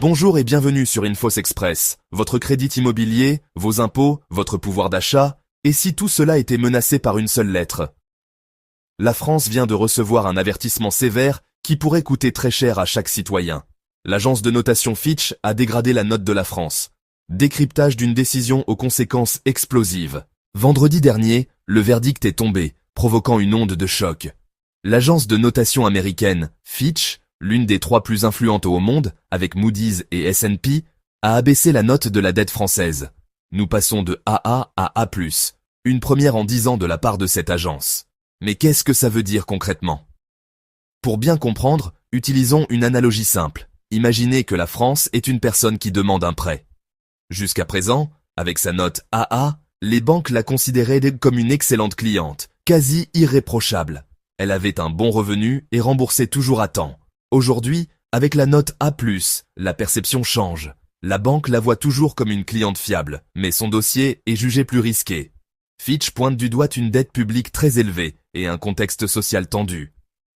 Bonjour et bienvenue sur Infos Express. Votre crédit immobilier, vos impôts, votre pouvoir d'achat, et si tout cela était menacé par une seule lettre? La France vient de recevoir un avertissement sévère qui pourrait coûter très cher à chaque citoyen. L'agence de notation Fitch a dégradé la note de la France. Décryptage d'une décision aux conséquences explosives. Vendredi dernier, le verdict est tombé, provoquant une onde de choc. L'agence de notation américaine, Fitch, l'une des 3 plus influentes au monde, avec Moody's et S&P, a abaissé la note de la dette française. Nous passons de AA à A+, une première en 10 ans de la part de cette agence. Mais qu'est-ce que ça veut dire concrètement? Pour bien comprendre, utilisons une analogie simple. Imaginez que la France est une personne qui demande un prêt. Jusqu'à présent, avec sa note AA, les banques la considéraient comme une excellente cliente, quasi irréprochable. Elle avait un bon revenu et remboursait toujours à temps. Aujourd'hui, avec la note A+, la perception change. La banque la voit toujours comme une cliente fiable, mais son dossier est jugé plus risqué. Fitch pointe du doigt une dette publique très élevée et un contexte social tendu.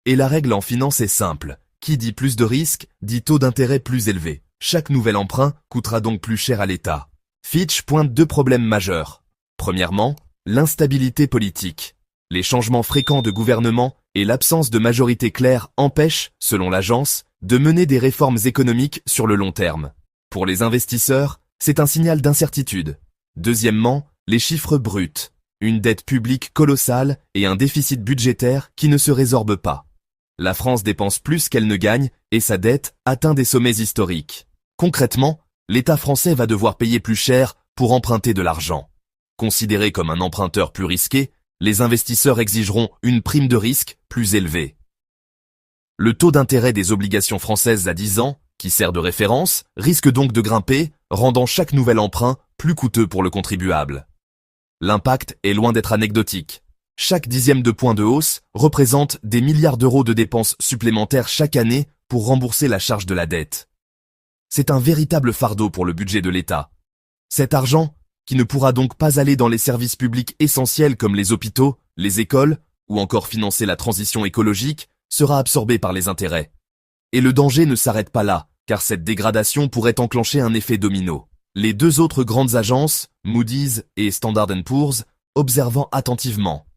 Et la règle en finance est simple. Qui dit plus de risques, dit taux d'intérêt plus élevé. Chaque nouvel emprunt coûtera donc plus cher à l'État. Fitch pointe 2 problèmes majeurs. Premièrement, l'instabilité politique. Les changements fréquents de gouvernement et l'absence de majorité claire empêchent, selon l'agence, de mener des réformes économiques sur le long terme. Pour les investisseurs, c'est un signal d'incertitude. Deuxièmement, les chiffres bruts. Une dette publique colossale et un déficit budgétaire qui ne se résorbe pas. La France dépense plus qu'elle ne gagne et sa dette atteint des sommets historiques. Concrètement, l'État français va devoir payer plus cher pour emprunter de l'argent. Considéré comme un emprunteur plus risqué, les investisseurs exigeront une prime de risque plus élevée. Le taux d'intérêt des obligations françaises à 10 ans, qui sert de référence, risque donc de grimper, rendant chaque nouvel emprunt plus coûteux pour le contribuable. L'impact est loin d'être anecdotique. Chaque 10e de point de hausse représente des milliards d'euros de dépenses supplémentaires chaque année pour rembourser la charge de la dette. C'est un véritable fardeau pour le budget de l'État. Cet argent, qui ne pourra donc pas aller dans les services publics essentiels comme les hôpitaux, les écoles, ou encore financer la transition écologique, sera absorbé par les intérêts. Et le danger ne s'arrête pas là, car cette dégradation pourrait enclencher un effet domino. Les 2 autres grandes agences, Moody's et Standard & Poor's, observant attentivement.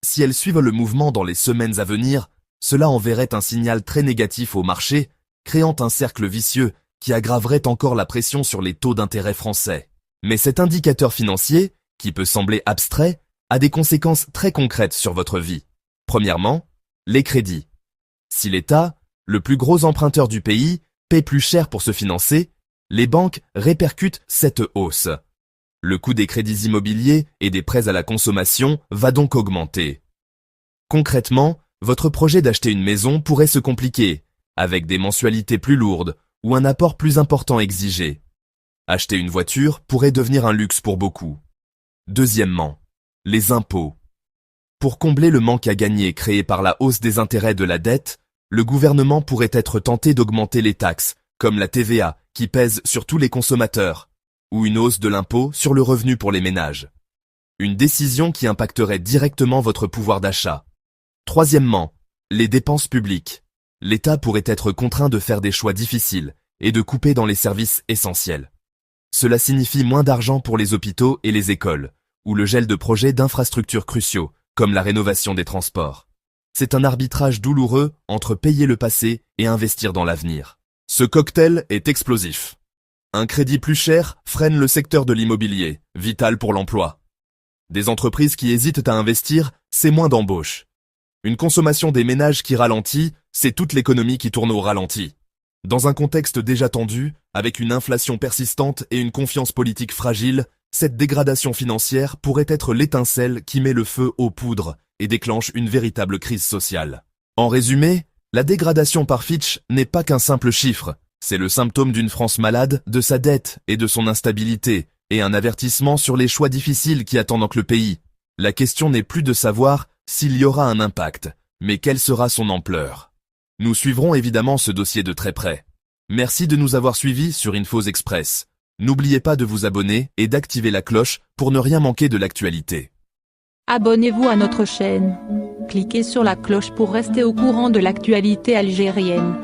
Si elles suivent le mouvement dans les semaines à venir, cela enverrait un signal très négatif au marché, créant un cercle vicieux qui aggraverait encore la pression sur les taux d'intérêt français. Mais cet indicateur financier, qui peut sembler abstrait, a des conséquences très concrètes sur votre vie. Premièrement, les crédits. Si l'État, le plus gros emprunteur du pays, paie plus cher pour se financer, les banques répercutent cette hausse. Le coût des crédits immobiliers et des prêts à la consommation va donc augmenter. Concrètement, votre projet d'acheter une maison pourrait se compliquer, avec des mensualités plus lourdes ou un apport plus important exigé. Acheter une voiture pourrait devenir un luxe pour beaucoup. Deuxièmement, les impôts. Pour combler le manque à gagner créé par la hausse des intérêts de la dette, le gouvernement pourrait être tenté d'augmenter les taxes, comme la TVA, qui pèse sur tous les consommateurs, ou une hausse de l'impôt sur le revenu pour les ménages. Une décision qui impacterait directement votre pouvoir d'achat. Troisièmement, les dépenses publiques. L'État pourrait être contraint de faire des choix difficiles et de couper dans les services essentiels. Cela signifie moins d'argent pour les hôpitaux et les écoles, ou le gel de projets d'infrastructures cruciaux, comme la rénovation des transports. C'est un arbitrage douloureux entre payer le passé et investir dans l'avenir. Ce cocktail est explosif. Un crédit plus cher freine le secteur de l'immobilier, vital pour l'emploi. Des entreprises qui hésitent à investir, c'est moins d'embauches. Une consommation des ménages qui ralentit, c'est toute l'économie qui tourne au ralenti. Dans un contexte déjà tendu, avec une inflation persistante et une confiance politique fragile, cette dégradation financière pourrait être l'étincelle qui met le feu aux poudres et déclenche une véritable crise sociale. En résumé, la dégradation par Fitch n'est pas qu'un simple chiffre, c'est le symptôme d'une France malade, de sa dette et de son instabilité, et un avertissement sur les choix difficiles qui attendent donc le pays. La question n'est plus de savoir s'il y aura un impact, mais quelle sera son ampleur. Nous suivrons évidemment ce dossier de très près. Merci de nous avoir suivis sur Infos Express. N'oubliez pas de vous abonner et d'activer la cloche pour ne rien manquer de l'actualité. Abonnez-vous à notre chaîne. Cliquez sur la cloche pour rester au courant de l'actualité algérienne.